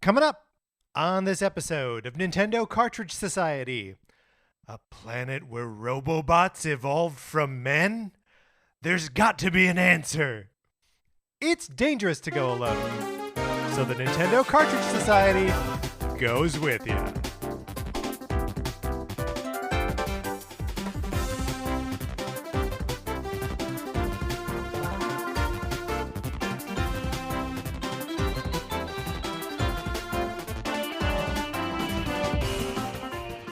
Coming up on this episode of Nintendo Cartridge Society, a planet where Robobots evolved from men? There's got to be an answer. It's dangerous to go alone, so the Nintendo Cartridge Society goes with you.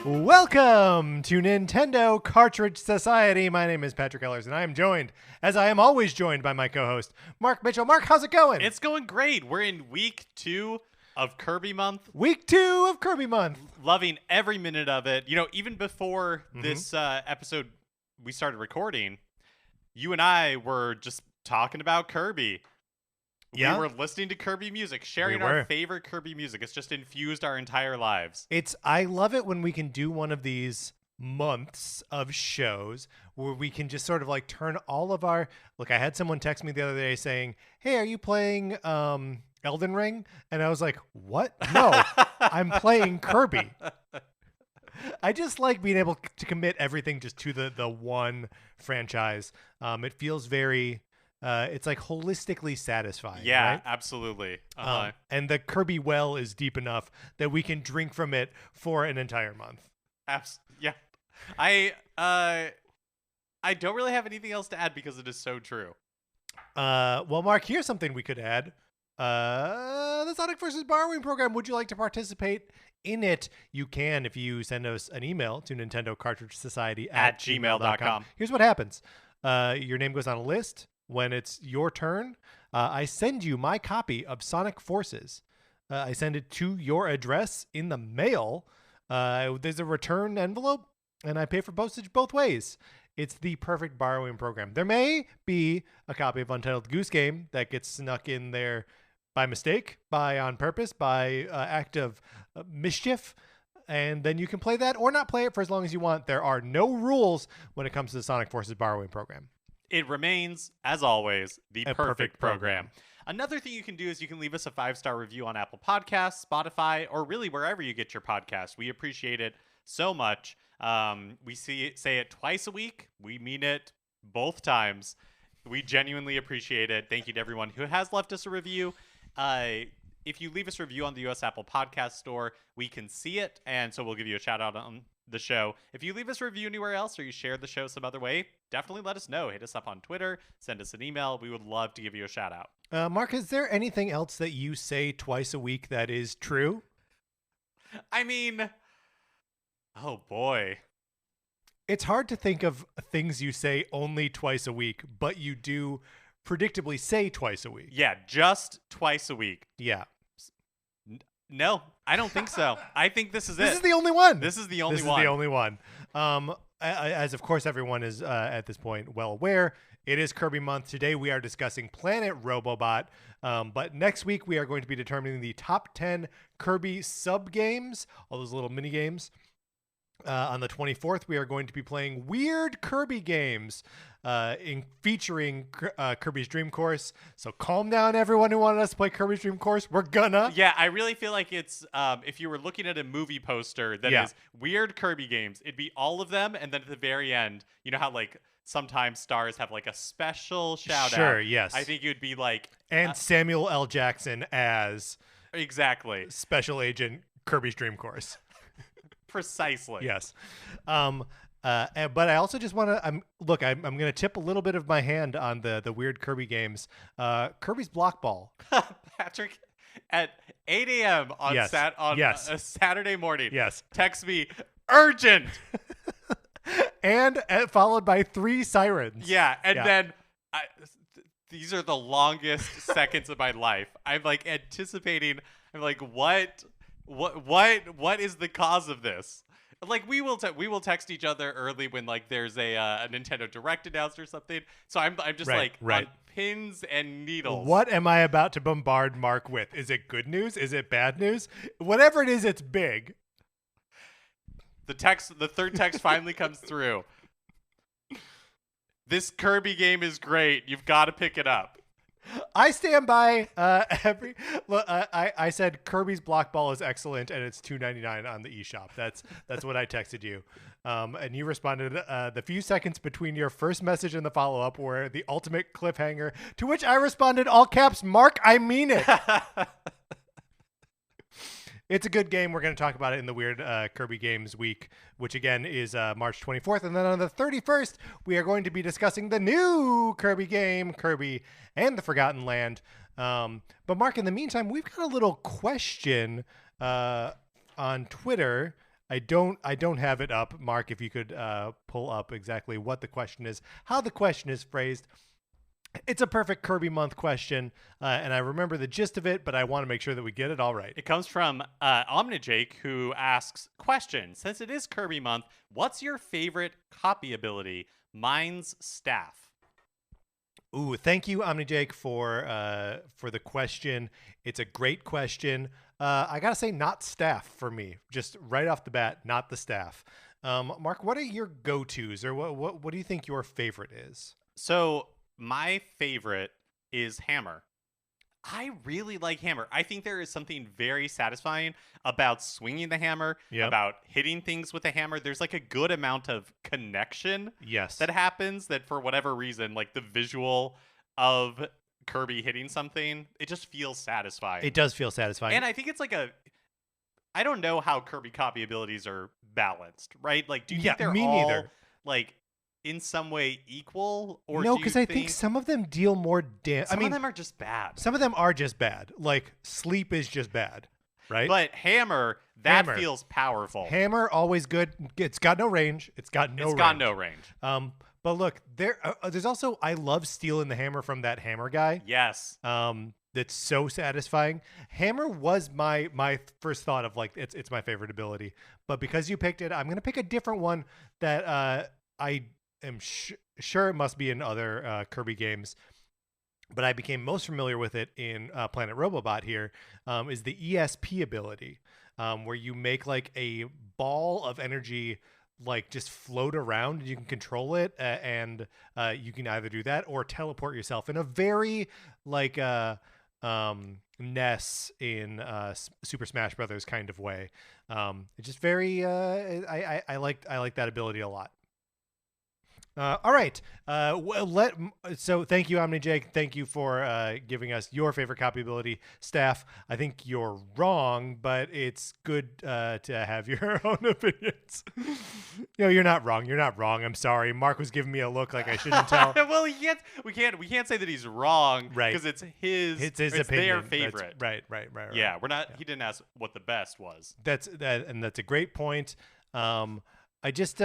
Welcome to Nintendo Cartridge Society. My name is Patrick Ellers, and I am joined, as I am always joined, by my co-host, Mark Mitchell. Mark, how's it going? It's going great. We're in week 2 of Kirby month. Week 2 of Kirby month. Loving every minute of it. You know, even before this episode we started recording, you and I were just talking about Kirby. Yeah. We were listening to Kirby music, sharing our favorite Kirby music. It's just infused our entire lives. I love it when we can do one of these months of shows where we can just sort of like turn all of our... Look, I had someone text me the other day saying, hey, are you playing Elden Ring? And I was like, what? No, I'm playing Kirby. I just like being able to commit everything just to the one franchise. It feels very... it's like holistically satisfying. Yeah, right? Absolutely. And the Kirby well is deep enough that we can drink from it for an entire month. Yeah. I don't really have anything else to add because it is so true. Well, Mark, here's something we could add. The Sonic vs. Borrowing program. Would you like to participate in it? You can if you send us an email to Nintendo Cartridge Society at gmail.com. Here's what happens. Your name goes on a list. When it's your turn, I send you my copy of Sonic Forces. I send it to your address in the mail. There's a return envelope, and I pay for postage both ways. It's the perfect borrowing program. There may be a copy of Untitled Goose Game that gets snuck in there by mistake, by on purpose, by act of mischief. And then you can play that or not play it for as long as you want. There are no rules when it comes to the Sonic Forces borrowing program. It remains, as always, the perfect program. Another thing you can do is you can leave us a 5-star review on Apple Podcasts, Spotify, or really wherever you get your podcasts. We appreciate it so much. We say it twice a week. We mean it both times. We genuinely appreciate it. Thank you to everyone who has left us a review. If you leave us a review on the US Apple Podcast Store, we can see it, and so we'll give you a shout out on the show. If you leave us a review anywhere else or you share the show some other way, definitely let us know. Hit us up on Twitter, send us an email. We would love to give you a shout out. Mark, is there anything else that you say twice a week that is true? I mean, oh boy. It's hard to think of things you say only twice a week, but you do predictably say twice a week. Yeah, just twice a week. Yeah. No, I don't think so. I think this is it. This is the only one. This is the only one. This is the only one. As of course everyone is at this point well aware, it is Kirby month. Today we are discussing Planet Robobot. But next week we are going to be determining the top 10 Kirby sub-games, all those little mini-games. On the 24th, we are going to be playing weird Kirby games featuring Kirby's Dream Course. So calm down, everyone who wanted us to play Kirby's Dream Course. We're gonna. Yeah, I really feel like it's, if you were looking at a movie poster that is weird Kirby games, it'd be all of them. And then at the very end, you know how like sometimes stars have like a special shout out? Sure, yes. I think it would be like... And Samuel L. Jackson as... Exactly. Special Agent Kirby's Dream Course. Precisely. Yes. But I also just want to I'm going to tip a little bit of my hand on the weird Kirby games. Kirby's Block Ball. Patrick, at 8 a.m. on a Saturday morning. Yes. Text me urgent. And followed by 3 sirens. Yeah, and then these are the longest seconds of my life. I'm like anticipating. I'm like, what is the cause of this? Like we will text each other early when like there's a Nintendo Direct announced or something. So I'm just on pins and needles. What am I about to bombard Mark with? Is it good news? Is it bad news? Whatever it is, it's big. The third text finally comes through. This Kirby game is great. You've got to pick it up. I stand by I said Kirby's block ball is excellent and it's $2.99 on the eShop. That's what I texted you. And you responded, the few seconds between your first message and the follow-up were the ultimate cliffhanger, to which I responded, all caps, Mark, I mean it. It's a good game. We're going to talk about it in the Weird Kirby Games Week, which again is March 24th. And then on the 31st, we are going to be discussing the new Kirby game, Kirby and the Forgotten Land. But Mark, in the meantime, we've got a little question on Twitter. I don't have it up. Mark, if you could pull up exactly what the question is, how the question is phrased. It's a perfect Kirby month question, and I remember the gist of it, but I want to make sure that we get it all right. It comes from Omnijake, who asks, question, since it is Kirby month, what's your favorite copy ability? Mine's staff. Ooh, thank you, Omnijake, for the question. It's a great question. I got to say, not staff for me. Just right off the bat, not the staff. Mark, what are your go-tos, or what do you think your favorite is? So my favorite is hammer. I really like hammer. I think there is something very satisfying about swinging the hammer, about hitting things with the hammer. There's like a good amount of connection that happens that for whatever reason, like the visual of Kirby hitting something, it just feels satisfying. It does feel satisfying. And I think it's like I don't know how Kirby copy abilities are balanced, right? Like, do you think they're all neither. Like in some way equal, or no? Because I think some of them deal more damage. Some of them are just bad. Some of them are just bad. Like sleep is just bad, right? But hammer feels powerful. Hammer always good. It's got no range. It's got no range. But look, there's also, I love stealing the hammer from that hammer guy. Yes. That's so satisfying. Hammer was my first thought of like it's my favorite ability, but because you picked it, I'm gonna pick a different one that I am sure it must be in other Kirby games, but I became most familiar with it in Planet Robobot here, is the ESP ability, where you make like a ball of energy like just float around and you can control it, and you can either do that or teleport yourself in a very like Ness in Super Smash Brothers kind of way. It's just very I like that ability a lot. All right. So thank you, Omnijake. Thank you for giving us your favorite copy ability, staff. I think you're wrong, but it's good to have your own opinions. You're not wrong. You're not wrong. I'm sorry. Mark was giving me a look like I shouldn't tell. Well, we can't say that he's wrong, right? Because it's his opinion. Their favorite. Right. Yeah, we're not. Yeah. He didn't ask what the best was. That's a great point. I just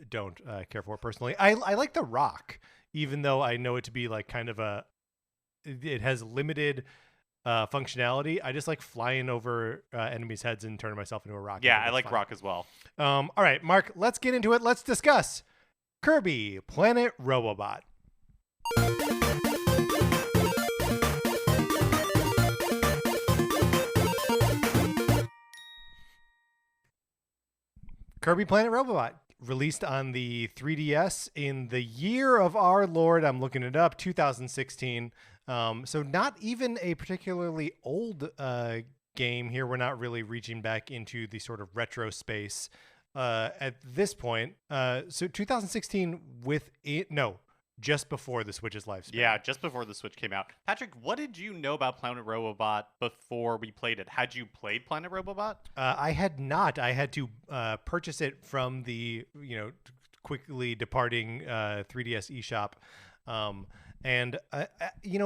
don't care for it personally. I like the rock, even though I know it to be like kind of it has limited functionality. I just like flying over enemies' heads and turning myself into a rock. Yeah, I like rock as well. All right, Mark, let's get into it. Let's discuss Kirby Planet Robobot. Kirby Planet Robobot, released on the 3DS in the year of our Lord, I'm looking it up, 2016. So not even a particularly old game here. We're not really reaching back into the sort of retro space at this point. So 2016 just before the Switch's lifespan. Yeah, just before the Switch came out. Patrick, what did you know about Planet Robobot before we played it? Had you played Planet Robobot? I had not. I had to purchase it from the quickly departing 3DS eShop. And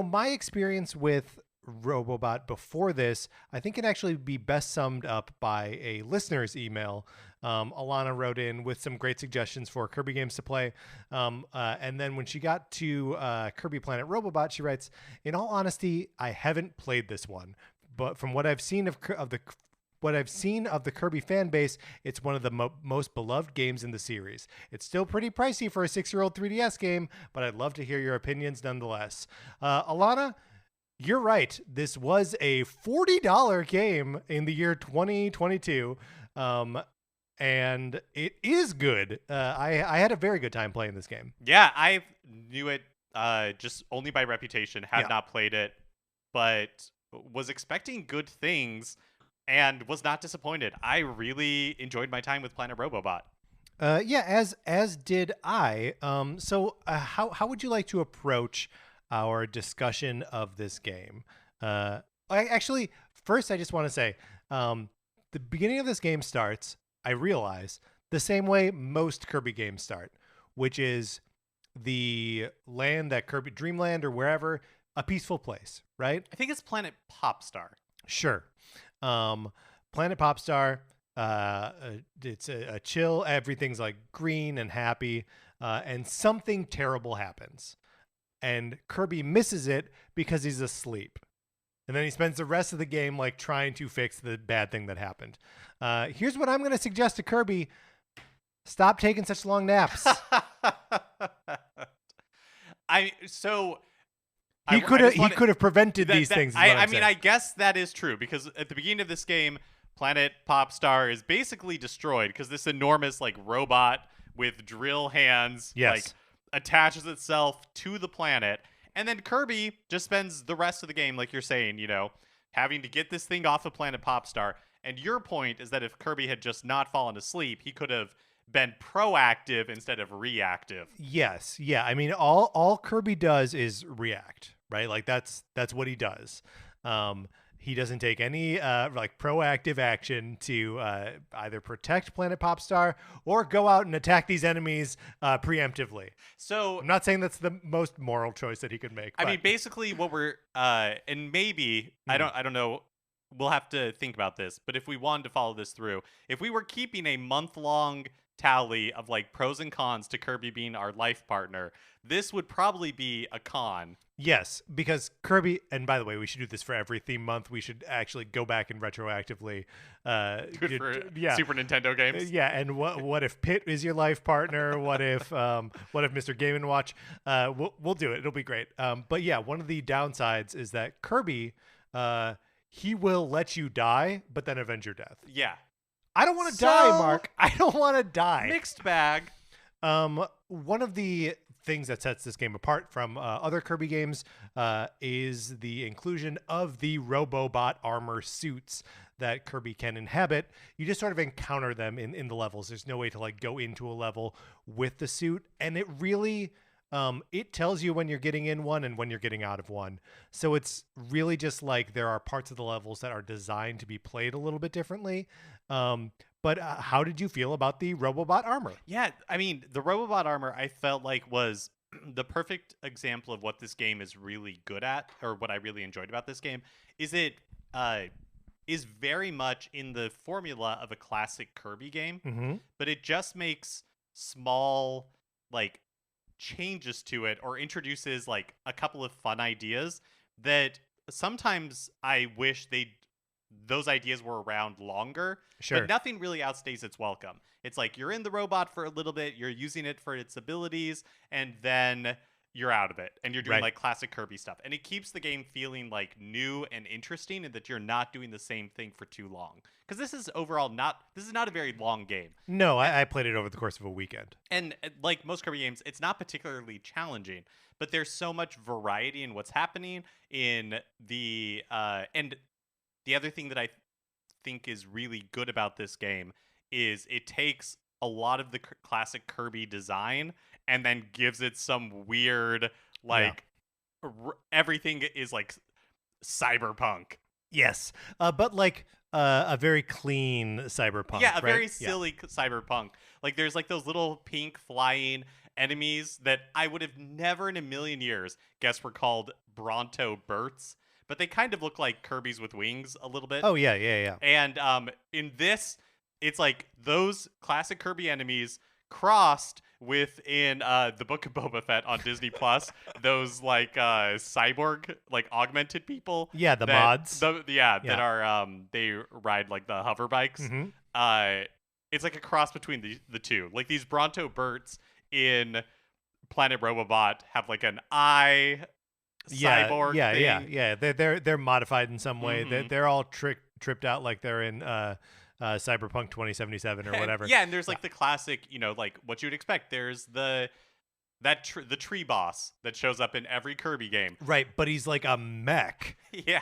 my experience with Robobot before this, I think, can actually be best summed up by a listener's email. Alana wrote in with some great suggestions for Kirby games to play. And then when she got to Kirby Planet Robobot, she writes, in all honesty, I haven't played this one, but from what I've seen of the Kirby fan base, it's one of the most beloved games in the series. It's still pretty pricey for a 6-year-old 3DS game, but I'd love to hear your opinions nonetheless. Alana, you're right. This was a $40 game in the year 2022. And it is good. I had a very good time playing this game. Yeah, I knew it just only by reputation, have not played it, but was expecting good things and was not disappointed. I really enjoyed my time with Planet Robobot. Yeah, as did I. How would you like to approach our discussion of this game? Actually, first I just want to say, the beginning of this game starts, I realize, the same way most Kirby games start, which is the land that Kirby Dreamland or wherever, a peaceful place, right? I think it's Planet Popstar. Sure. Planet Popstar. It's a chill. Everything's like green and happy, and something terrible happens, and Kirby misses it because he's asleep, and then he spends the rest of the game like trying to fix the bad thing that happened. Here's what I'm going to suggest to Kirby: stop taking such long naps. He could have prevented these things. I guess that is true, because at the beginning of this game, Planet Popstar is basically destroyed because this enormous like robot with drill hands like attaches itself to the planet, and then Kirby just spends the rest of the game, like you're saying, having to get this thing off of Planet Popstar. And your point is that if Kirby had just not fallen asleep, he could have been proactive instead of reactive. Yes, yeah. I mean, all Kirby does is react, right? Like that's what he does. He doesn't take any like proactive action to either protect Planet Popstar or go out and attack these enemies preemptively. So I'm not saying that's the most moral choice that he could make. I mean, basically what we're and maybe I don't know. We'll have to think about this. But if we wanted to follow this through, if we were keeping a month-long tally of like pros and cons to Kirby being our life partner, this would probably be a con. Yes, because Kirby, and by the way, we should do this for every theme month. We should actually go back and retroactively do it for Super Nintendo games. Yeah, and what if Pit is your life partner? What if Mr. Game & Watch? We'll do it. It'll be great. But yeah, one of the downsides is that Kirby, he will let you die, but then avenge your death. Yeah. I don't want to die, Mark. I don't want to die. Mixed bag. One of the things that sets this game apart from other Kirby games is the inclusion of the Robobot armor suits that Kirby can inhabit. You just sort of encounter them in the levels. There's no way to like go into a level with the suit, and it really it tells you when you're getting in one and when you're getting out of one. So it's really just like there are parts of the levels that are designed to be played a little bit differently. But how did you feel about the Robobot armor? Yeah, I mean, the Robobot armor I felt like was the perfect example of what this game is really good at, or what I really enjoyed about this game, is it is very much in the formula of a classic Kirby game, but it just makes small like changes to it or introduces like a couple of fun ideas that sometimes I wish those ideas were around longer. Sure. But nothing really outstays its welcome. It's like you're in the robot for a little bit, you're using it for its abilities, and then you're out of it and you're doing like classic Kirby stuff. And it keeps the game feeling like new and interesting, and that you're not doing the same thing for too long. Because this is not a very long game. No, I played it over the course of a weekend. And like most Kirby games, it's not particularly challenging, but there's so much variety in what's happening in the and the other thing that I think is really good about this game is it takes a lot of the classic Kirby design and then gives it some weird, like, everything is like cyberpunk. Yes, but like a very clean cyberpunk. Yeah, a very silly cyberpunk. Like there's like those little pink flying enemies that I would have never in a million years guessed were called Bronto Berts. But they kind of look like Kirby's with wings a little bit. Oh, yeah. And in this, it's like those classic Kirby enemies crossed within the Book of Boba Fett on Disney Plus. Those like cyborg, like augmented people. Yeah, the mods. That are they ride like the hover bikes. It's like a cross between the two. Like these Bronto Berts in Planet Robobot have like an eye cyborg thing. Yeah. They're modified in some way. They're all tripped out like they're in Cyberpunk 2077 or whatever. Yeah, and there's like the classic, like what you would expect. There's the the tree boss that shows up in every Kirby game. Right, but he's like a mech. Yeah.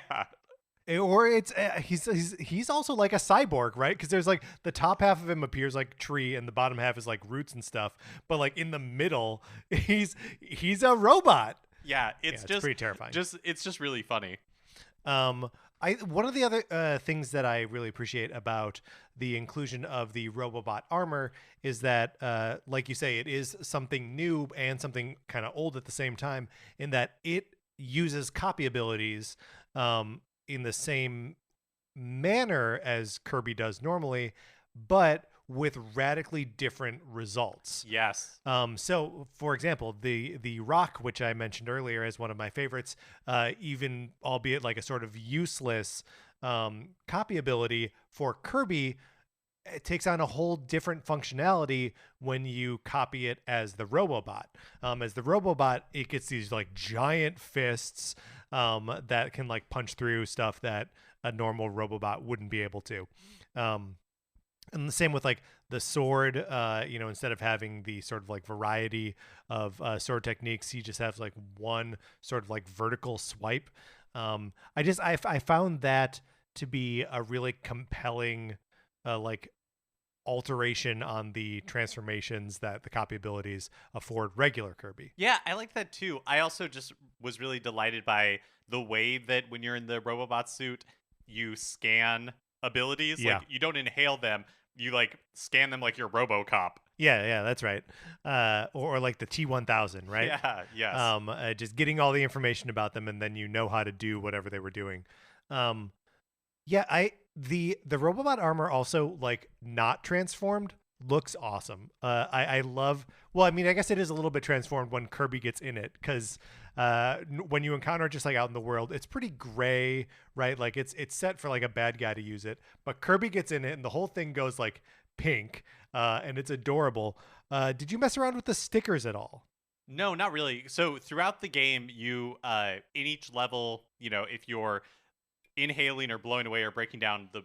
Or it's he's also like a cyborg, right? Because there's like the top half of him appears like tree, and the bottom half is like roots and stuff. But like in the middle, he's a robot. Yeah, it's just pretty terrifying. It's just really funny. One of the other things that I really appreciate about the inclusion of the Robobot armor is that, like you say, it is something new and something kind of old at the same time, in that it uses copy abilities in the same manner as Kirby does normally, but with radically different results. Yes. So, for example, the rock, which I mentioned earlier as one of my favorites, even albeit like a sort of useless copy ability for Kirby, it takes on a whole different functionality when you copy it as the Robobot. As the Robobot, it gets these like giant fists that can like punch through stuff that a normal Robobot wouldn't be able to. And the same with like the sword, instead of having the sort of like variety of sword techniques, he just has like one sort of like vertical swipe. I found that to be a really compelling like alteration on the transformations that the copy abilities afford regular Kirby. Yeah, I like that too. I also just was really delighted by the way that when you're in the Robobot suit, you scan abilities. Yeah. Like you don't inhale them, you like scan them like you're RoboCop. Yeah, that's right. Or like the T-1000, right? Yeah, yes. Just getting all the information about them, and then you know how to do whatever they were doing. The Robobot armor also, like, not transformed, looks awesome. I love. Well, I mean, I guess it is a little bit transformed when Kirby gets in it, because when you encounter it just like out in the world, it's pretty gray, right? Like it's set for like a bad guy to use it, but Kirby gets in it, and the whole thing goes like pink, and it's adorable. Did you mess around with the stickers at all? No, not really. So throughout the game, you in each level, if you're inhaling or blowing away or breaking down the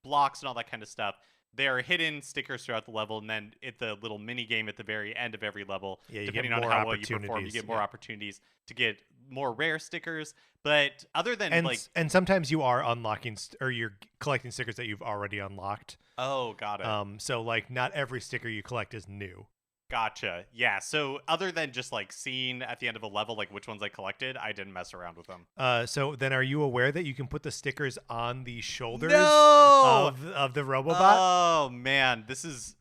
blocks and all that kind of stuff, there are hidden stickers throughout the level, and then at the little mini game at the very end of every level, depending on how well you perform, you get more opportunities to get more rare stickers. But other than and sometimes you are unlocking or you're collecting stickers that you've already unlocked. Oh, got it. So like not every sticker you collect is new. Gotcha. Yeah. So other than just like seeing at the end of a level like which ones I collected, I didn't mess around with them. So then are you aware that you can put the stickers on the shoulders of the Robobot? Oh man, this is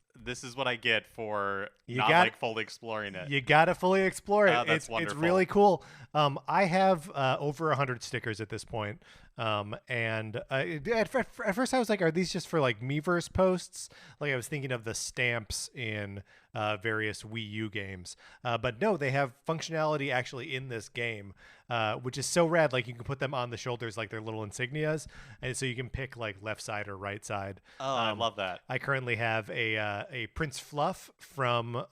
what I get for not fully exploring it. You gotta fully explore it. That's wonderful. It's really cool. I have over 100 stickers at this point. And at first I was like, are these just for like Miiverse posts? Like I was thinking of the stamps in various Wii U games. But no, they have functionality actually in this game, which is so rad. Like you can put them on the shoulders like they're little insignias. And so you can pick like left side or right side. Oh, I love that. I currently have a Prince Fluff from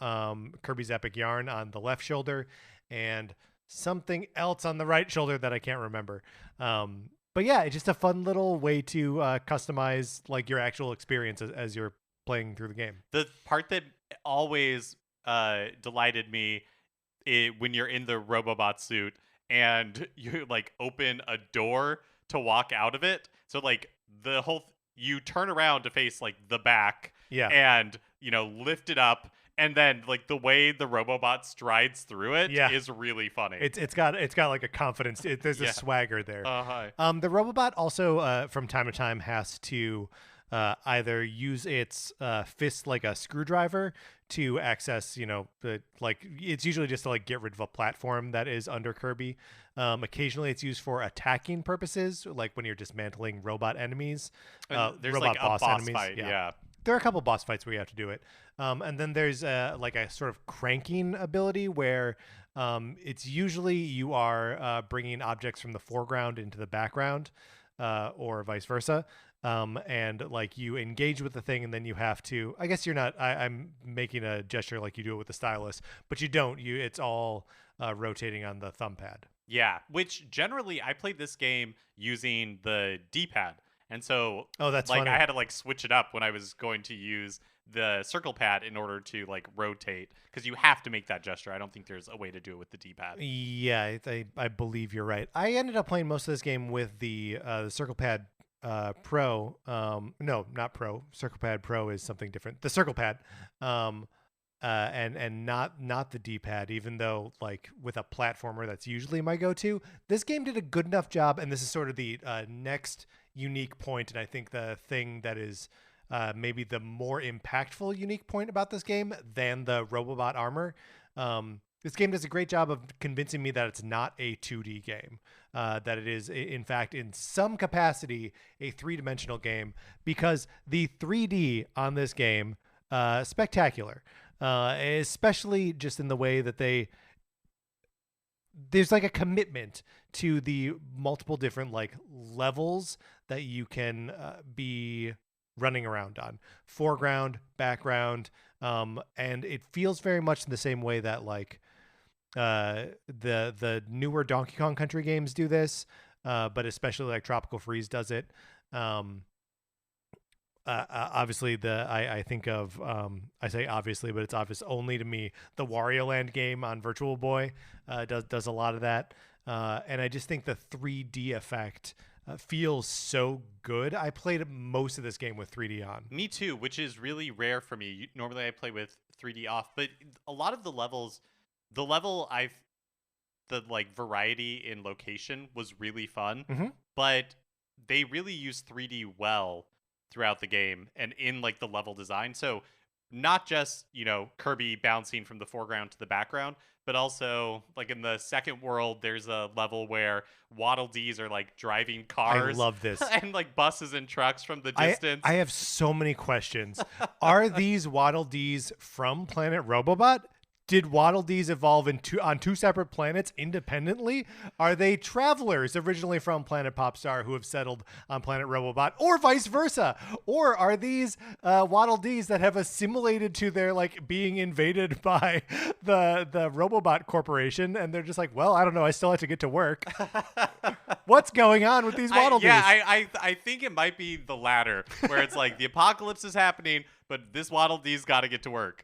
Kirby's Epic Yarn on the left shoulder, and something else on the right shoulder that I can't remember. But yeah, it's just a fun little way to customize like your actual experience as you're playing through the game. The part that always delighted me when you're in the Robobot suit and you like open a door to walk out of it. So like you turn around to face like the back, and lift it up. And then, like the way the Robobot strides through it is really funny. It's got like a confidence. There's a swagger there. Hi. The Robobot also, from time to time, has to either use its fist like a screwdriver to access, it's usually just to like get rid of a platform that is under Kirby. Occasionally, it's used for attacking purposes, like when you're dismantling robot enemies. There's robot like a boss enemies. fight. Yeah. There are a couple boss fights where you have to do it. And then there's like a sort of cranking ability where it's usually you are bringing objects from the foreground into the background, or vice versa. And like you engage with the thing, and then you have to, I guess you're not, I'm making a gesture like you do it with the stylus, but you don't, it's all rotating on the thumb pad. Yeah, which generally I played this game using the D-pad. And so Oh, that's like funny. I had to like switch it up when I was going to use the circle pad in order to like rotate, because you have to make that gesture. I don't think there's a way to do it with the D-pad. Yeah, I believe you're right. I ended up playing most of this game with the Circle Pad Pro. No, not Pro. Circle Pad Pro is something different. The Circle Pad, and not the D-pad. Even though like with a platformer, that's usually my go-to. This game did a good enough job, and this is sort of the next unique point, and I think the thing that is maybe the more impactful unique point about this game than the Robobot armor. This game does a great job of convincing me that it's not a 2D game, that it is, in fact, in some capacity, a three-dimensional game, because the 3D on this game, spectacular, especially just in the way that there's like a commitment to the multiple different like levels that you can be running around on, foreground, background, and it feels very much in the same way that like the newer Donkey Kong Country games do this, but especially like Tropical Freeze does it. Obviously, I think of I say obviously, but it's obvious only to me. The Wario Land game on Virtual Boy does a lot of that, and I just think the 3D effect feels so good. I played most of this game with 3D on. Me too, which is really rare for me. Normally I play with 3D off, but a lot of the levels, the like variety in location was really fun, Mhm. but they really use 3D well throughout the game and in like the level design. So not just, Kirby bouncing from the foreground to the background, but also like in the second world, there's a level where Waddle Dees are like driving I cars love this. and like buses and trucks from the distance. I have so many questions. Are these Waddle Dees from Planet Robobot? Did Waddle Dees evolve on two separate planets independently? Are they travelers originally from Planet Popstar who have settled on Planet Robobot, or vice versa? Or are these Waddle Dees that have assimilated to their like being invaded by the Robobot Corporation, and they're just like, well, I don't know, I still have to get to work. What's going on with these Waddle Dees? I think it might be the latter, where it's like the apocalypse is happening, but this Waddle Dee's got to get to work.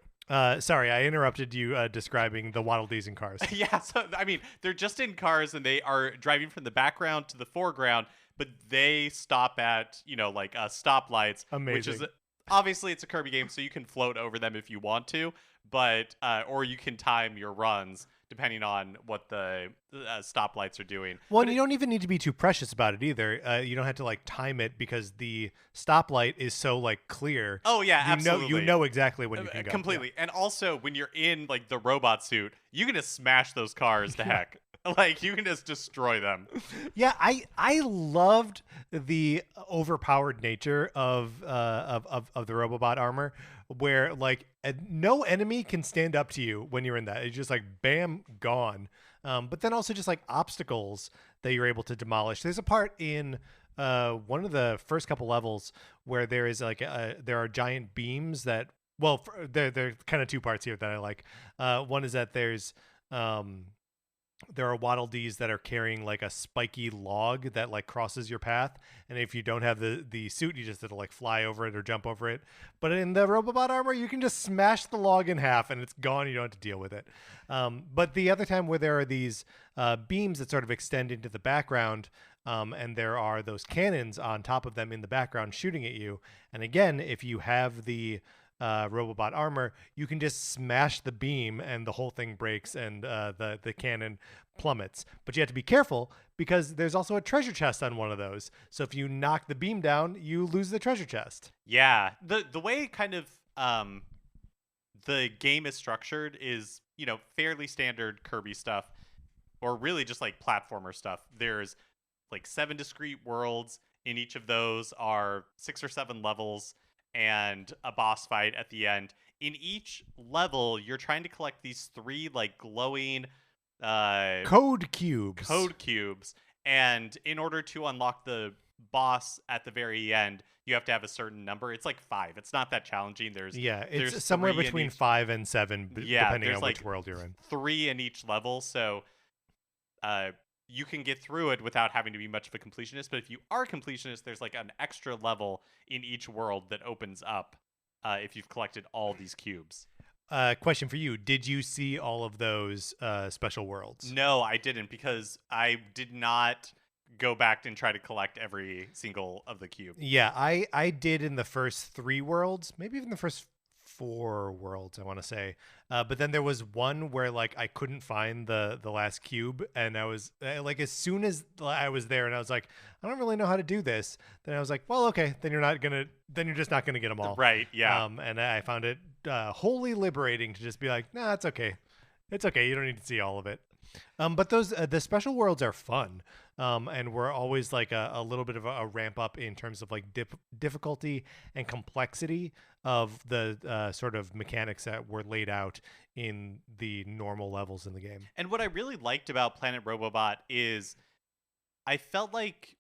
Sorry, I interrupted you describing the Waddle Dees in cars. Yeah, so I mean, they're just in cars and they are driving from the background to the foreground, but they stop at, like stoplights. Amazing. Which is obviously it's a Kirby game, so you can float over them if you want to, but or you can time your runs depending on what the stoplights are doing. Well, you don't even need to be too precious about it either. You don't have to like time it because the stoplight is so like clear. Oh yeah, absolutely. You know exactly when you can go. Completely. Yeah. And also when you're in like the robot suit, you can just smash those cars to heck. Like you can just destroy them. Yeah, I loved the overpowered nature of the Robobot armor, where like no enemy can stand up to you when you're in that. It's just like bam, gone. But then also just like obstacles that you're able to demolish. There's a part in one of the first couple levels where there is like there are giant beams that, well, there are kind of two parts here that I like. One is that there are Waddle Dees that are carrying like a spiky log that like crosses your path, and if you don't have the suit, you just have to like fly over it or jump over it. But in the Robobot armor, you can just smash the log in half and it's gone. You don't have to deal with it. But the other time where there are these beams that sort of extend into the background, and there are those cannons on top of them in the background shooting at you. And again, if you have the Robobot armor, you can just smash the beam and the whole thing breaks and the cannon plummets. But you have to be careful because there's also a treasure chest on one of those. So if you knock the beam down, you lose the treasure chest. Yeah, the way kind of the game is structured is, fairly standard Kirby stuff, or really just like platformer stuff. There's like 7 discrete worlds. In each of those are 6 or 7 levels and a boss fight at the end. In each level, you're trying to collect these 3 like glowing code cubes. And in order to unlock the boss at the very end, you have to have a certain number. It's like 5. It's not that challenging. There's somewhere between 5 and 7, depending on like which world you're in. 3 in each level. So you can get through it without having to be much of a completionist. But if you are a completionist, there's like an extra level in each world that opens up if you've collected all these cubes. Question for you. Did you see all of those special worlds? No, I didn't, because I did not go back and try to collect every single of the cube. Yeah, I did in the first 3 worlds, maybe even the first 4 worlds, I want to say. But then there was one where like I couldn't find the last cube, and I was like, as soon as I was there, and I was like, I don't really know how to do this. Then I was like, well, okay, then you're just not gonna get them all. Right? Yeah. And I found it wholly liberating to just be like, nah, it's okay. It's okay. You don't need to see all of it. But those the special worlds are fun, and we're always like a little bit of a ramp up in terms of like difficulty and complexity of the sort of mechanics that were laid out in the normal levels in the game. And what I really liked about Planet Robobot is I felt like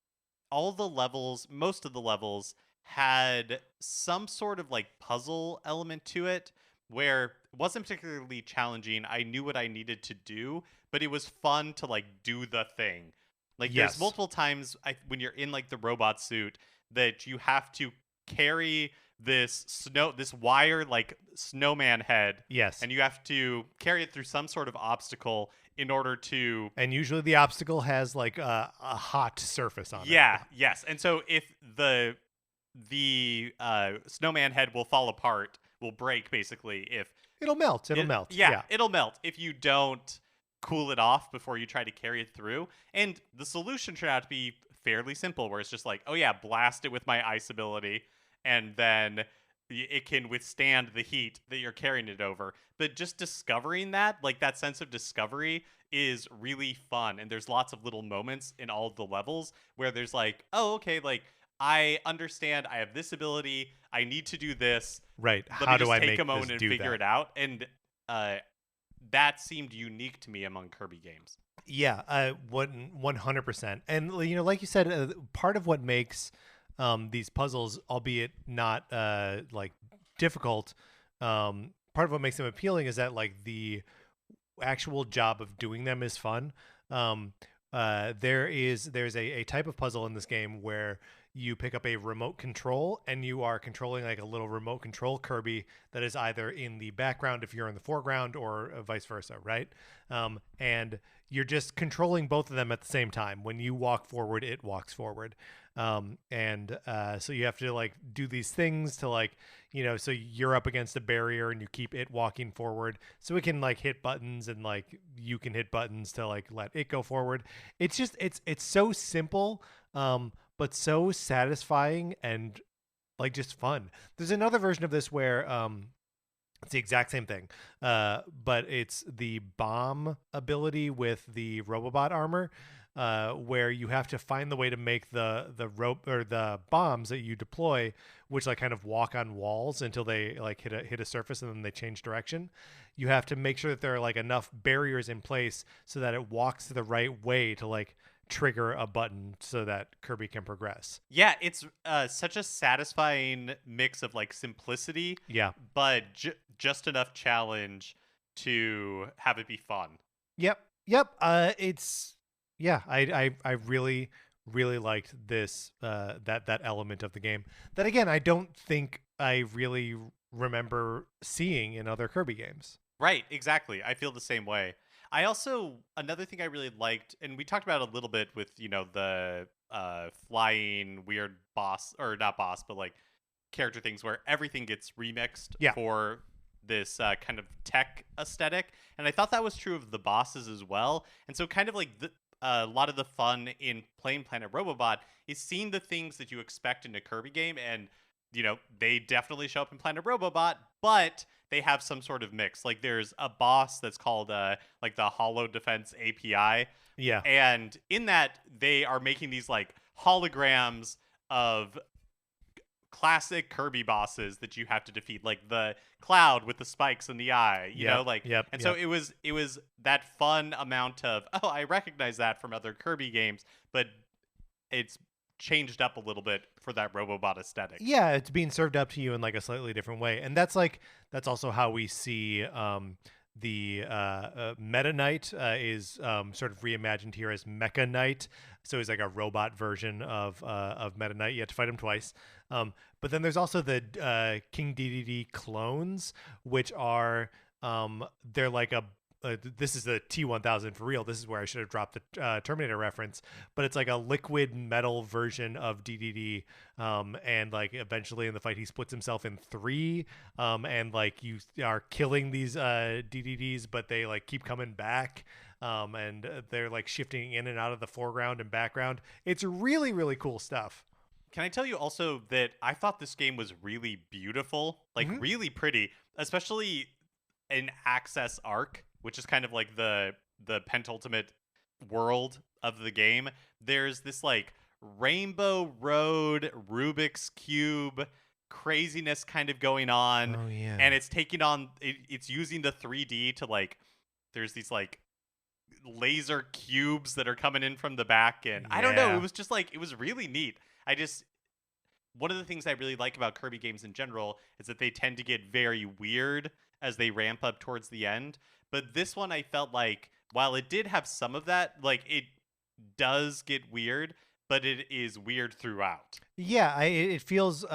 all the levels, most of the levels, had some sort of like puzzle element to it where it wasn't particularly challenging. I knew what I needed to do, but it was fun to like do the thing. Like Yes. there's multiple times when you're in like the robot suit that you have to carry this wire like snowman head. Yes. And you have to carry it through some sort of obstacle in order to. And usually the obstacle has like a hot surface on it. Yeah, yes. And so if the snowman head will fall apart, will break basically if It'll melt. It'll melt. Yeah, it'll melt if you don't cool it off before you try to carry it through. And the solution turned out to be fairly simple, where it's just like, oh yeah, blast it with my ice ability, and then it can withstand the heat that you're carrying it over. But just discovering that, like that sense of discovery, is really fun. And there's lots of little moments in all of the levels where there's like, oh, okay, like I understand I have this ability, I need to do this. Right. Let How me do just I take make a moment this and do figure that? it out. And that seemed unique to me among Kirby games. Yeah, 100%. And you know, like you said, part of what makes these puzzles, albeit not like difficult, part of what makes them appealing is that like the actual job of doing them is fun. There's a type of puzzle in this game where you pick up a remote control and you are controlling like a little remote control Kirby that is either in the background if you're in the foreground, or vice versa, right? And you're just controlling both of them at the same time. When you walk forward, it walks forward. So you have to like do these things to like, you know, so you're up against a barrier and you keep it walking forward so it can like hit buttons, and like you can hit buttons to like let it go forward. It's just, it's so simple, but so satisfying and like just fun. There's another version of this where it's the exact same thing, but it's the bomb ability with the Robobot armor, where you have to find the way to make the rope or the bombs that you deploy, which like kind of walk on walls until they like hit a surface and then they change direction. You have to make sure that there are like enough barriers in place so that it walks the right way to like trigger a button so that Kirby can progress. Yeah, it's such a satisfying mix of like simplicity, Yeah. but just enough challenge to have it be fun. Yep. It's, yeah, I really liked this that element of the game that, again, I don't think I really remember seeing in other Kirby games. Right, exactly. I feel the same way. I also, another thing I really liked, and we talked about it a little bit with, you know, the flying weird boss, or not boss, but like character things where everything gets remixed for this kind of tech aesthetic. And I thought that was true of the bosses as well. And so kind of like a lot of the fun in playing Planet Robobot is seeing the things that you expect in a Kirby game, and you know, they definitely show up in Planet Robobot, but they have some sort of mix. Like there's a boss that's called like the Hollow Defense API. Yeah. And in that, they are making these like holograms of classic Kirby bosses that you have to defeat, like the Cloud with the spikes in the eye, you know, like, so it was that fun amount of, oh, I recognize that from other Kirby games, but it's changed up a little bit for that Robobot aesthetic. Yeah, it's being served up to you in like a slightly different way. And that's also how we see Meta Knight is sort of reimagined here as Mecha Knight. So he's like a robot version of Meta Knight. You have to fight him twice. But then there's also the King DDD clones, which are they're like a this is the T1000 for real. This is where I should have dropped the Terminator reference, but it's like a liquid metal version of DDD. And like eventually in the fight, he splits himself in three. And like you are killing these DDDs, but they like keep coming back. And they're like shifting in and out of the foreground and background. It's really, really cool stuff. Can I tell you also that I thought this game was really beautiful, like really pretty, especially in Access Arc, which is kind of like the pentultimate world of the game. There's this like Rainbow Road Rubik's Cube craziness kind of going on. Oh yeah. And it's taking on it's using the 3D to like there's these like laser cubes that are coming in from the back, and I don't know, it was just like it was really neat. One of the things I really like about Kirby games in general is that they tend to get very weird as they ramp up towards the end. But this one, I felt like, while it did have some of that, like it does get weird, but it is weird throughout. Yeah, it feels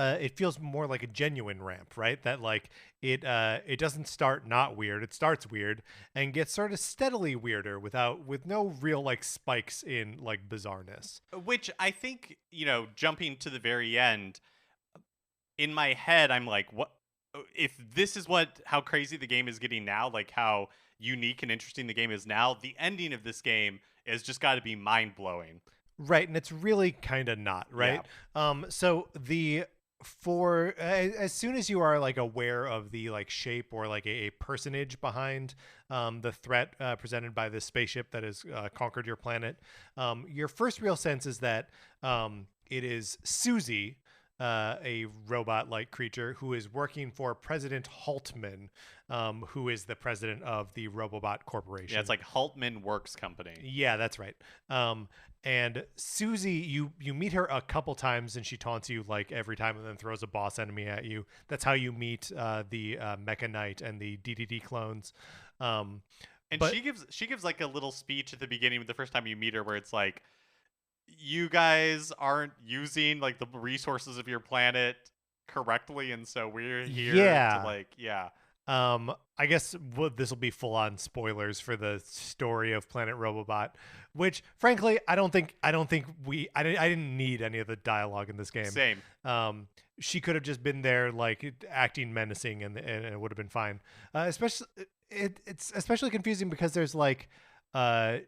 more like a genuine ramp, right? That like it doesn't start not weird. It starts weird and gets sort of steadily weirder with no real like spikes in like bizarreness. Which I think, jumping to the very end, in my head, I'm like, what if this is how crazy the game is getting now, like how unique and interesting the game is now, the ending of this game has just got to be mind-blowing. Right, and it's really kind of not, right? Yeah. So as soon as you are like aware of the like shape or like a personage behind the threat presented by this spaceship that has conquered your planet, your first real sense is that it is Susie, a robot-like creature who is working for President Haltman, who is the president of the Robobot Corporation. Yeah, it's like Haltman Works Company. Yeah, that's right. And Susie, you meet her a couple times, and she taunts you like every time, and then throws a boss enemy at you. That's how you meet the Mecha Knight and the DDD clones. And she gives like a little speech at the beginning of the first time you meet her, where it's like, you guys aren't using like the resources of your planet correctly, and so we're here to like, yeah. I guess this will be full-on spoilers for the story of Planet Robobot, which frankly I didn't need any of the dialogue in this game. Same. She could have just been there like acting menacing, and it would have been fine. It's especially confusing because there's like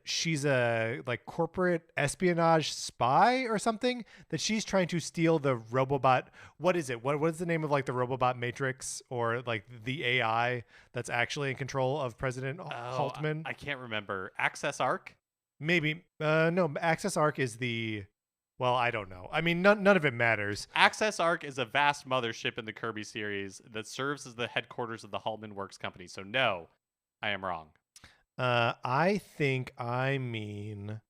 she's a like corporate espionage spy or something that she's trying to steal the Robobot. What is it? What is the name of like the Robobot Matrix, or like the AI that's actually in control of President Haltman? I can't remember. Access Arc? Maybe. No, Access Arc is well, I don't know. I mean, none of it matters. Access Arc is a vast mothership in the Kirby series that serves as the headquarters of the Haltman Works Company. So no, I am wrong. I think I mean.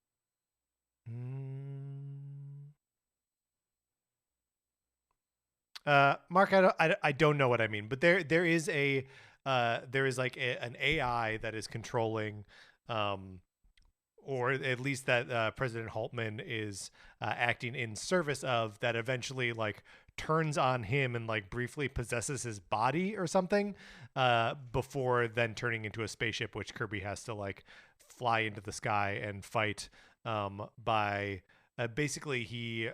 Mark, I don't know what I mean, but there is like an AI that is controlling, or at least that President Haltman is acting in service of, that eventually like turns on him and like briefly possesses his body or something, before then turning into a spaceship, which Kirby has to like fly into the sky and fight by basically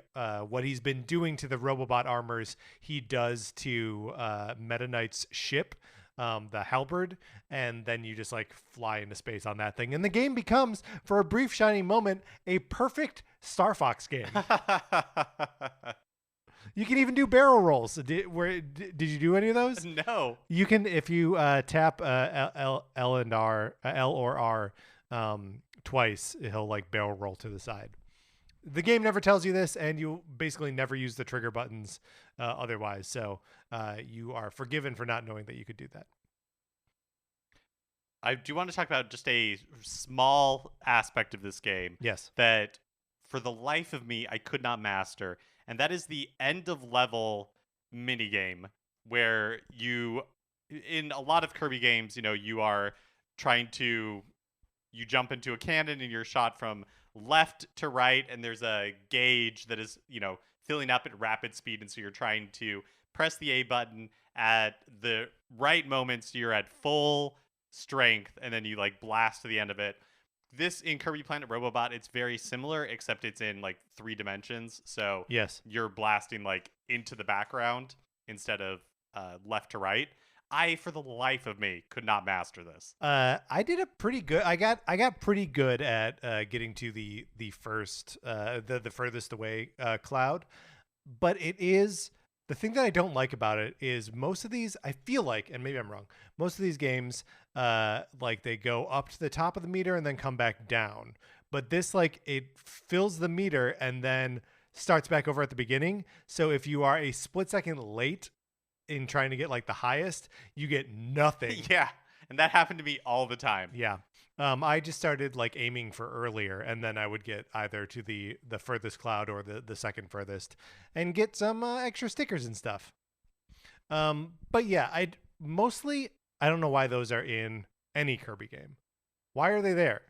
what he's been doing to the Robobot armors, he does to Meta Knight's ship, the Halberd, and then you just like fly into space on that thing, and the game becomes, for a brief shining moment, a perfect Star Fox game. You can even do barrel rolls. Did you do any of those? No. You can, if you tap L or R twice, he'll like barrel roll to the side. The game never tells you this, and you basically never use the trigger buttons otherwise. So you are forgiven for not knowing that you could do that. I do want to talk about just a small aspect of this game. Yes. That for the life of me, I could not master. And that is the end of level minigame, where you, in a lot of Kirby games, you are you jump into a cannon and you're shot from left to right, and there's a gauge that is, filling up at rapid speed. And so you're trying to press the A button at the right moment so you're at full strength, and then you like blast to the end of it. This in Kirby Planet Robobot, it's very similar, except it's in like 3 dimensions. So Yes. you're blasting like into the background instead of left to right. I, for the life of me, could not master this. I did a pretty good. I got pretty good at getting to the first the furthest away cloud, but it is the thing that I don't like about it is most of these, I feel like, and maybe I'm wrong, most of these games like they go up to the top of the meter and then come back down, but this like it fills the meter and then starts back over at the beginning. So if you are a split second late in trying to get like the highest, you get nothing. Yeah, and that happened to me all the time. Yeah. I just started like aiming for earlier, and then I would get either to the furthest cloud or the second furthest and get some extra stickers and stuff. But yeah, I don't know why those are in any Kirby game. Why are they there?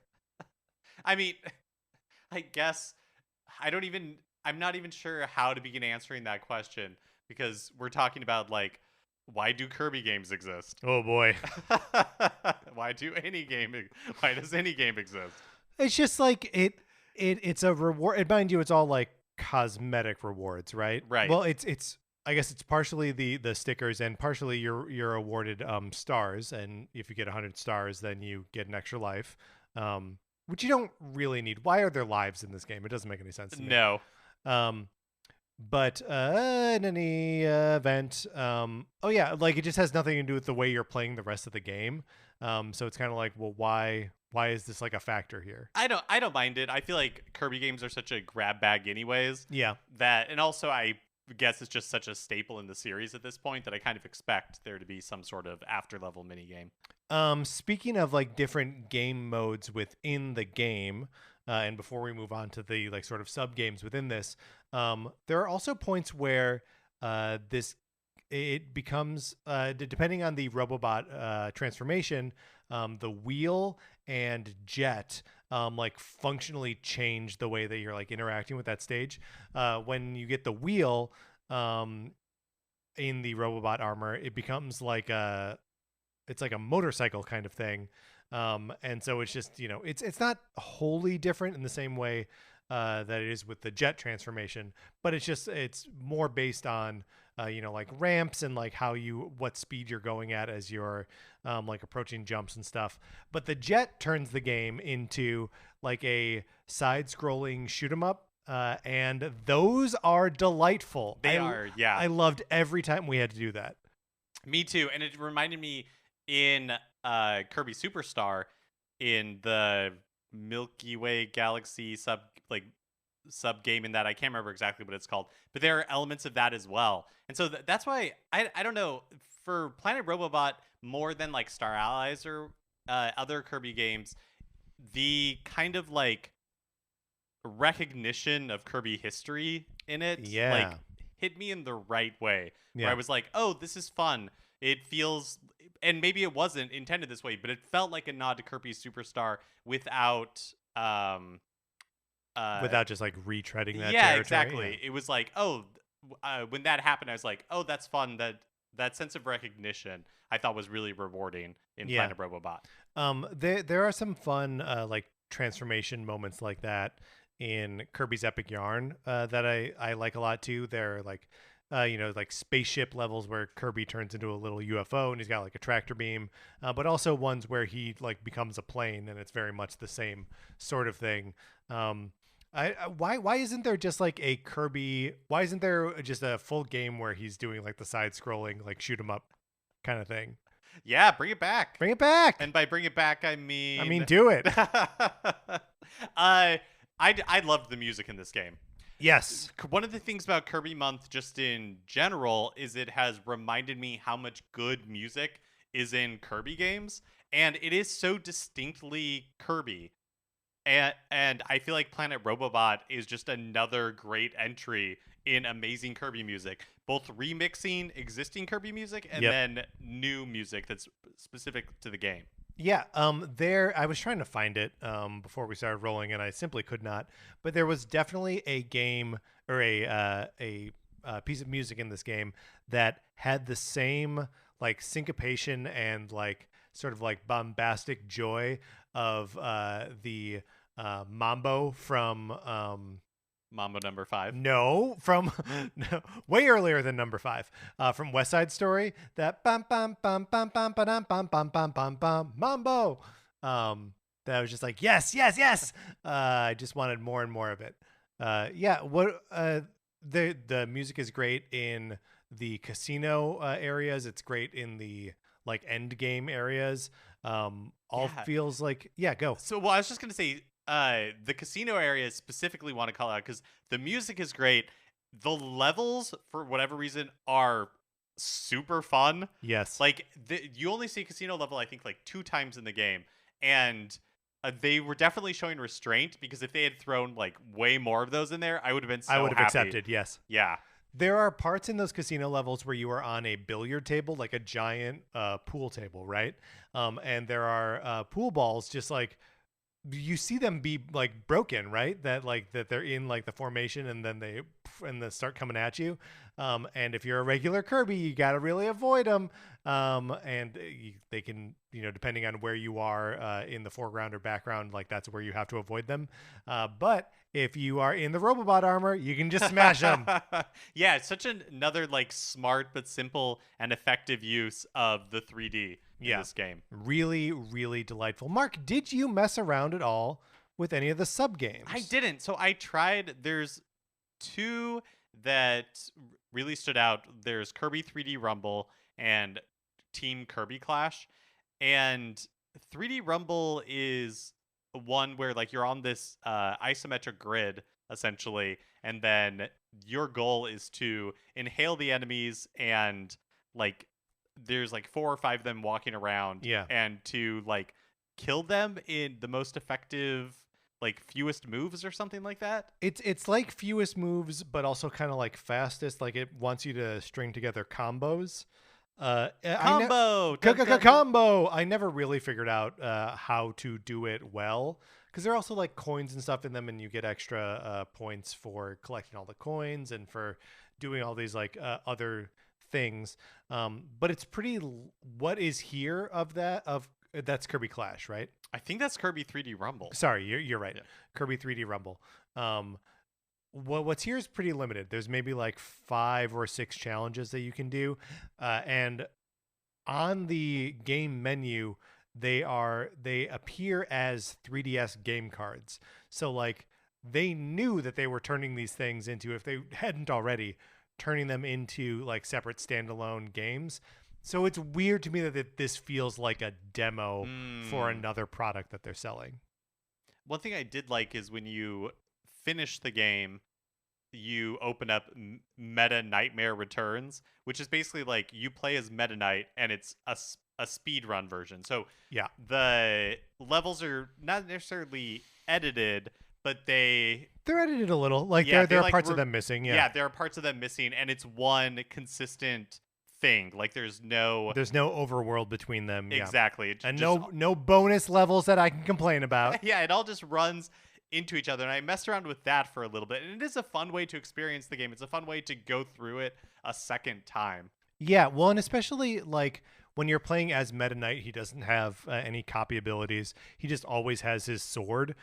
I mean, I guess I'm not even sure how to begin answering that question, because we're talking about like, why do Kirby games exist? Oh boy. Why does any game exist? It's just like it's a reward. And mind you, it's all like cosmetic rewards, right? Right. Well, it's I guess it's partially the stickers, and partially you're awarded stars, and if you get 100 stars, then you get an extra life, which you don't really need. Why are there lives in this game? It doesn't make any sense to me. No. But in any event, oh yeah, like it just has nothing to do with the way you're playing the rest of the game. So it's kind of like, well, why is this like a factor here? I don't mind it. I feel like Kirby games are such a grab bag anyways. Yeah. And also I guess it's just such a staple in the series at this point that I kind of expect there to be some sort of after level mini game. Speaking of like different game modes within the game, and before we move on to the like sort of sub games within this, there are also points where it becomes depending on the Robobot transformation, the wheel and jet like functionally change the way that you're like interacting with that stage. When you get the wheel in the Robobot armor, it becomes like it's like a motorcycle kind of thing. And so it's just, it's not wholly different in the same way that it is with the jet transformation, but it's more based on, like ramps and like what speed you're going at as you're like approaching jumps and stuff. But the jet turns the game into like a side scrolling shoot 'em up. And those are delightful. They are, yeah. I loved every time we had to do that. Me too. And it reminded me in Kirby Superstar, in the Milky Way Galaxy sub game in that, I can't remember exactly what it's called, but there are elements of that as well. And so that's why I don't know, for Planet Robobot, more than like Star Allies or other Kirby games, the kind of like recognition of Kirby history in it like hit me in the right way. Where I was like, oh, this is fun. It feels, and maybe it wasn't intended this way, but it felt like a nod to Kirby Superstar without just like retreading that territory. Yeah, exactly. It was like, when that happened, I was like, oh, that's fun. That sense of recognition I thought was really rewarding in Planet Robobot. There are some fun like transformation moments like that in Kirby's Epic Yarn that I like a lot too. They're like like spaceship levels where Kirby turns into a little UFO and he's got like a tractor beam, but also ones where he like becomes a plane, and it's very much the same sort of thing. Why isn't there just like a Kirby? Why isn't there just a full game where he's doing like the side scrolling like shoot 'em up kind of thing? Yeah, bring it back. Bring it back. And by bring it back, I mean do it. I loved the music in this game. Yes. One of the things about Kirby Month just in general is it has reminded me how much good music is in Kirby games, and it is so distinctly Kirby. And I feel like Planet Robobot is just another great entry in amazing Kirby music, both remixing existing Kirby music and then new music that's specific to the game. Yeah, there I was trying to find it before we started rolling, and I simply could not. But there was definitely a game or a piece of music in this game that had the same like syncopation and like sort of like bombastic joy of the mambo from Mambo number 5. no, from no, way earlier than number five, from West Side Story. That bum bum bum bum bum bum bum bum bum bum bum mambo. That was just like yes, yes, yes. I just wanted more and more of it. Yeah, what the music is great in the casino areas. It's great in the like end game areas. All Yeah. feels like yeah. Go. So, well, I was just gonna say, the casino areas specifically want to call out because the music is great. The levels, for whatever reason, are super fun. Yes. Like you only see a casino level, I think, like 2 times in the game, and they were definitely showing restraint because if they had thrown like way more of those in there, I would have been so I would have happy. accepted. Yes. Yeah. There are parts in those casino levels where you are on a billiard table, like a giant pool table, right? And there are pool balls just like you see them be like broken, right? That like that they're in like the formation and then they start coming at you. And if you're a regular Kirby, you got to really avoid them. And they can, depending on where you are in the foreground or background, like that's where you have to avoid them. But if you are in the Robobot armor, you can just smash them. Yeah, it's such another like smart but simple and effective use of the 3D in this game. Really, really delightful. Mark, did you mess around at all with any of the sub games? I didn't. So I tried. There's 2 that really stood out. There's Kirby 3D Rumble and Team Kirby Clash. And 3D Rumble is one where like you're on this isometric grid essentially, and then your goal is to inhale the enemies and like there's like 4 or 5 of them walking around, Yeah. and to like kill them in the most effective like fewest moves or something like that. It's like fewest moves, but also kind of like fastest. Like it wants you to string together combos. Combo! Combo. I never really figured out how to do it well because there are also like coins and stuff in them, and you get extra points for collecting all the coins and for doing all these like other things. But it's pretty. What is here of that? That's Kirby Clash, right? I think that's Kirby 3D Rumble. Sorry, you're right. Yeah. Kirby 3D Rumble. What's here is pretty limited. There's maybe like 5 or 6 challenges that you can do, and on the game menu, they appear as 3DS game cards. So like they knew that they were turning these things into, if they hadn't already, turning them into like separate standalone games. So it's weird to me that this feels like a demo for another product that they're selling. One thing I did like is when you finish the game, you open up Meta Nightmare Returns, which is basically like you play as Meta Knight and it's a speed run version. So yeah, the levels are not necessarily edited, but they're edited a little. Like there are parts of them missing. Yeah, there are parts of them missing, and it's one consistent thing. Like there's no overworld between them. Exactly. And no bonus levels that I can complain about. Yeah, it all just runs into each other, and I messed around with that for a little bit, and it is a fun way to experience the game. It's a fun way to go through it a second time. Yeah, well, and especially like when you're playing as Meta Knight, he doesn't have any copy abilities. He just always has his sword,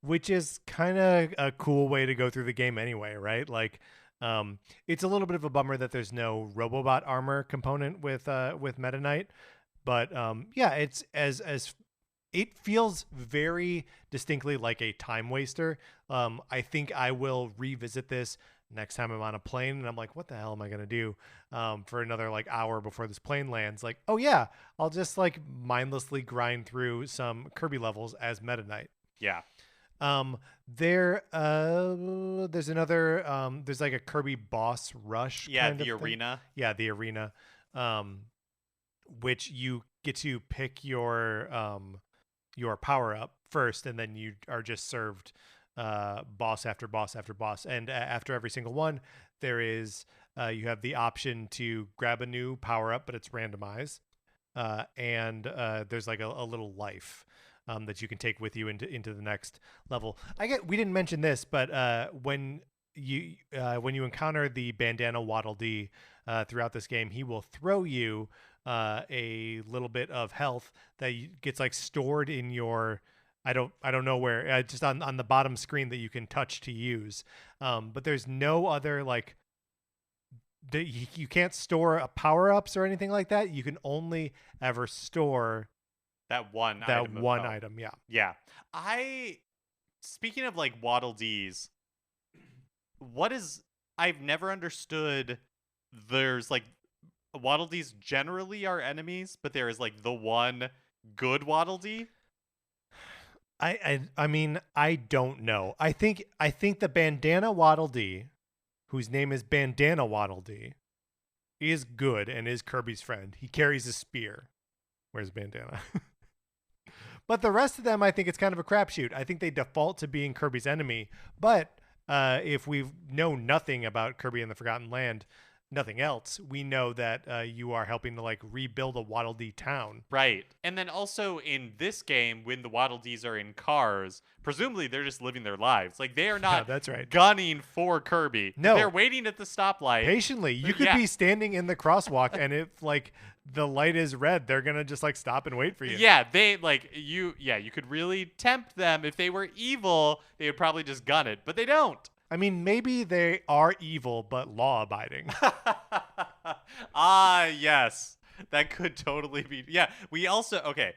which is kind of a cool way to go through the game anyway, right? Like it's a little bit of a bummer that there's no Robobot armor component with Meta Knight, but yeah, it's as it feels very distinctly like a time waster. I think I will revisit this next time I'm on a plane and I'm like, what the hell am I going to do for another like hour before this plane lands? Like, oh yeah, I'll just like mindlessly grind through some Kirby levels as Meta Knight. Yeah. There's another there's like a Kirby boss rush. Yeah, kind the of arena. Thing. Yeah, the arena. Which you get to pick your power up first, and then you are just served boss after boss after boss, and after every single one, there is you have the option to grab a new power up, but it's randomized. and there's like a little life that you can take with you into the next level. We didn't mention this, but when you encounter the bandana Waddle Dee throughout this game, he will throw you a little bit of health that gets like stored in your I don't know where, just on the bottom screen that you can touch to use. But there's no other like you can't store power ups or anything like that. You can only ever store that one item. Yeah. Yeah. Speaking of like Waddle Dees, I've never understood. There's like Waddle Dees generally are enemies, but there is like the one good Waddle Dee. I mean, I don't know. I think the bandana Waddle Dee, whose name is Bandana Waddle Dee, is good and is Kirby's friend. He carries a spear. Where's bandana? But the rest of them, I think it's kind of a crapshoot. I think they default to being Kirby's enemy. But if we know nothing about Kirby and the Forgotten Land, nothing else, we know that you are helping to like rebuild a Waddle Dee town. Right. And then also in this game, when the Waddle Dees are in cars, presumably they're just living their lives. Like they are not that's right. gunning for Kirby. No. They're waiting at the stoplight. Patiently. You could be standing in the crosswalk and if like the light is red, they're going to just like stop and wait for you. Yeah, you could really tempt them. If they were evil, they would probably just gun it, but they don't. I mean, maybe they are evil, but law-abiding. Yes. That could totally be. Yeah, we also, okay,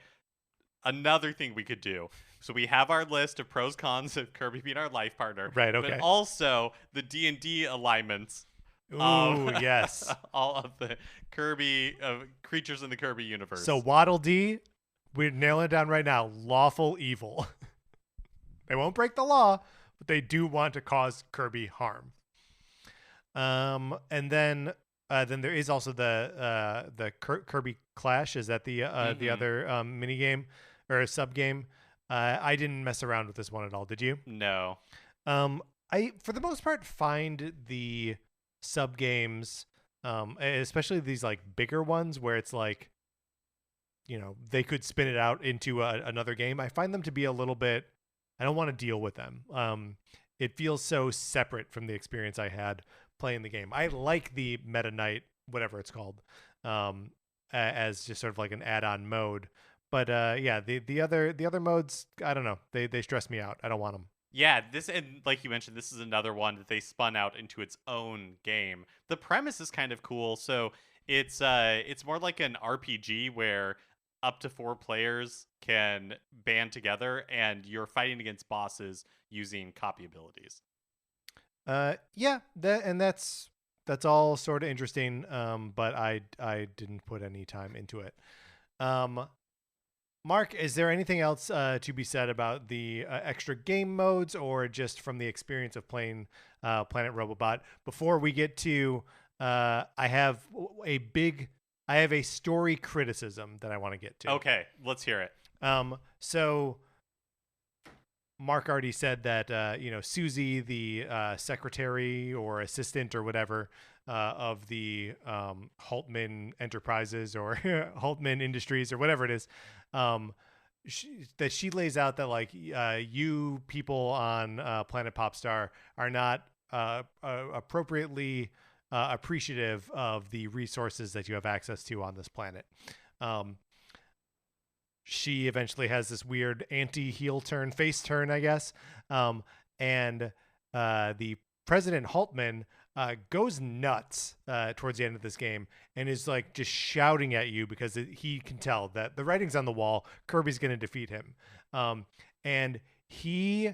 another thing we could do. So we have our list of pros, cons of Kirby being our life partner. Right, okay. But also the D&D alignments. Ooh, yes. All of the Kirby, creatures in the Kirby universe. So Waddle Dee, we're nailing it down right now, lawful evil. They won't break the law, but they do want to cause Kirby harm. And then there is also the Kirby Clash. Is that the other mini game or sub game? I didn't mess around with this one at all. Did you? No. I for the most part find the sub games, especially these like bigger ones where it's like, they could spin it out into another game. I find them to be a little bit. I don't want to deal with them. It feels so separate from the experience I had playing the game. I like the Meta Knight, whatever it's called, as just sort of like an add-on mode. But the other modes, I don't know. They stress me out. I don't want them. Yeah, and like you mentioned, this is another one that they spun out into its own game. The premise is kind of cool. So it's more like an RPG where up to 4 players can band together and you're fighting against bosses using copy abilities. That's all sort of interesting. But I didn't put any time into it. Mark, is there anything else to be said about the extra game modes or just from the experience of playing Planet Robobot? Before we get to, I have a story criticism that I want to get to. Okay, let's hear it. So Mark already said that, Susie, the secretary or assistant or whatever of the Haltman Enterprises or Haltman Industries or whatever it is, that she lays out that like you people on Planet Popstar are not appropriately appreciative of the resources that you have access to on this planet. She eventually has this weird anti-heel turn, face turn, I guess. And the President Haltman goes nuts towards the end of this game and is like just shouting at you because he can tell that the writing's on the wall. Kirby's going to defeat him. And he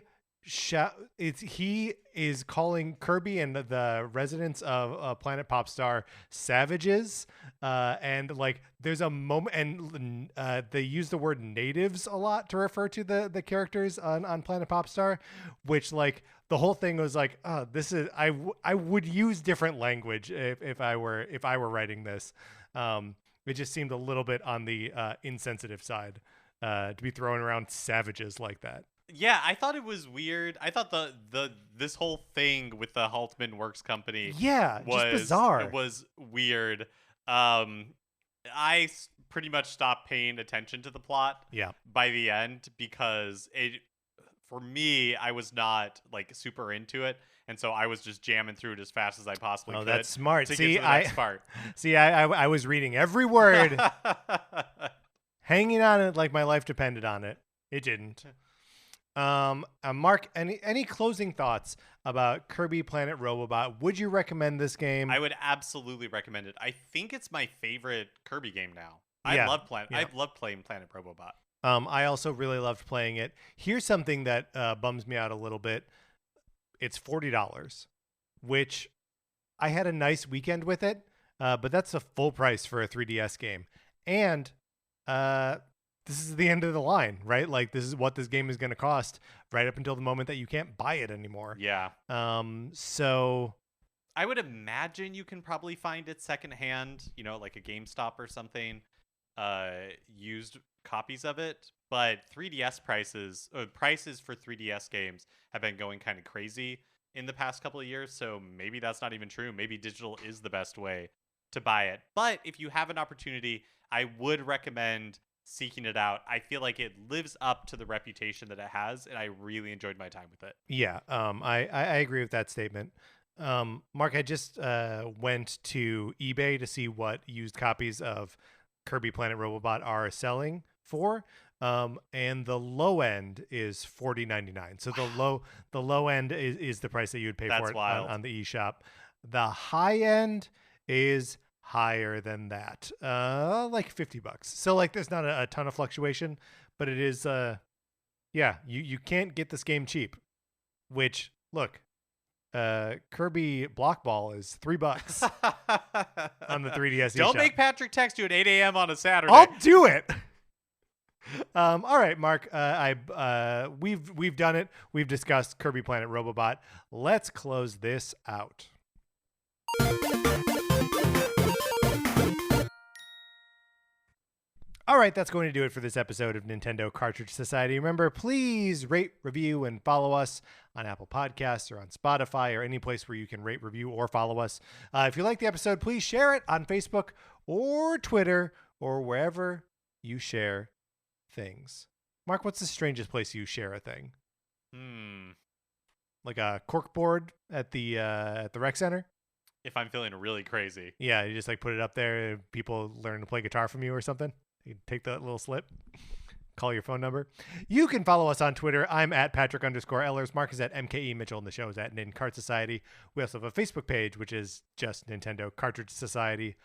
is calling Kirby and the residents of Planet Popstar savages, and like there's a moment, and they use the word natives a lot to refer to the characters on Planet Popstar, which like the whole thing was like, oh, this is I would use different language if I were writing this. It just seemed a little bit on the insensitive side to be throwing around savages like that. Yeah, I thought it was weird. I thought this whole thing with the Haltman Works Company was just bizarre. It was weird. I pretty much stopped paying attention to the plot by the end because for me, I was not like super into it. And so I was just jamming through it as fast as I possibly could. Oh, that's smart. To get to the next part. I was reading every word, hanging on it like my life depended on it. It didn't. Mark, any closing thoughts about Kirby Planet Robobot? Would you recommend this game? I would absolutely recommend it. I think it's my favorite Kirby game now. I love playing Planet Robobot. I also really loved playing it. Here's something that bums me out a little bit. It's $40, which I had a nice weekend with it, but that's a full price for a 3DS game. And this is the end of the line, right? Like, this is what this game is going to cost right up until the moment that you can't buy it anymore. Yeah. So I would imagine you can probably find it secondhand, like a GameStop or something, used copies of it. But 3DS prices for 3DS games have been going kind of crazy in the past couple of years. So maybe that's not even true. Maybe digital is the best way to buy it. But if you have an opportunity, I would recommend seeking it out. I feel like it lives up to the reputation that it has, and I really enjoyed my time with it. Yeah, I agree with that statement. Mark, I just went to eBay to see what used copies of Kirby Planet Robobot are selling for. And the low end is $40.99. So the low end is the price that you would pay for it on the eShop. The high end is higher than that, like $50. So like there's not a ton of fluctuation, but it is you can't get this game cheap. Which look, Kirby Block Ball is $3 on the 3DS. Don't make Patrick text you at 8 a.m. on a Saturday. I'll do it. All right, Mark. We've done it. We've discussed Kirby Planet Robobot. Let's close this out. All right, that's going to do it for this episode of Nintendo Cartridge Society. Remember, please rate, review, and follow us on Apple Podcasts or on Spotify or any place where you can rate, review, or follow us. If you like the episode, please share it on Facebook or Twitter or wherever you share things. Mark, what's the strangest place you share a thing? Like a corkboard at the rec center? If I'm feeling really crazy. Yeah, you just like put it up there and people learn to play guitar from you or something. You take that little slip, call your phone number. You can follow us on Twitter. I'm at Patrick_Ellers. Mark is at MKE Mitchell, and the show is at Nin Cart Society. We also have a Facebook page, which is just Nintendo Cartridge Society.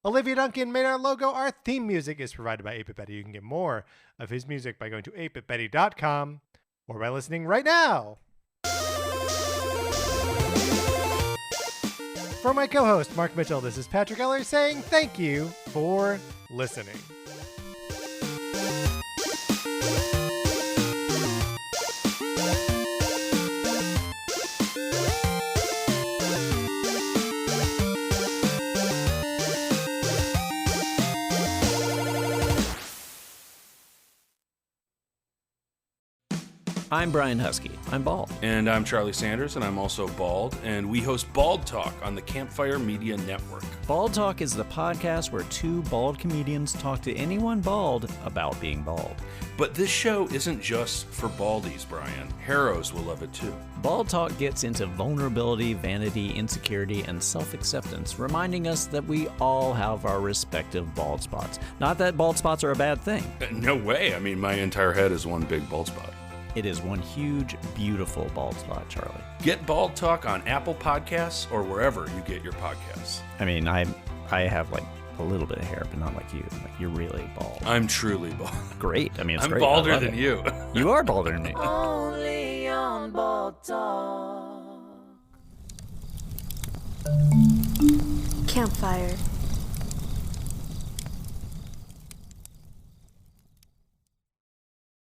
Olivia Duncan made our logo. Our theme music is provided by 8-Bit Betty. You can get more of his music by going to 8bitbetty.com or by listening right now. For my co-host, Mark Mitchell, this is Patrick Ellers saying thank you for listening. I'm Brian Husky. I'm bald. And I'm Charlie Sanders, and I'm also bald. And we host Bald Talk on the Campfire Media Network. Bald Talk is the podcast where two bald comedians talk to anyone bald about being bald. But this show isn't just for baldies, Brian. Harrows will love it too. Bald Talk gets into vulnerability, vanity, insecurity, and self-acceptance, reminding us that we all have our respective bald spots. Not that bald spots are a bad thing. No way. I mean, my entire head is one big bald spot. It is one huge, beautiful bald spot, Charlie. Get Bald Talk on Apple Podcasts or wherever you get your podcasts. I mean, I have like a little bit of hair, but not like you. Like, you're really bald. I'm truly bald. Great. I mean, it's I'm great. balder than you. You are balder than me. Only on Bald Talk. Campfire.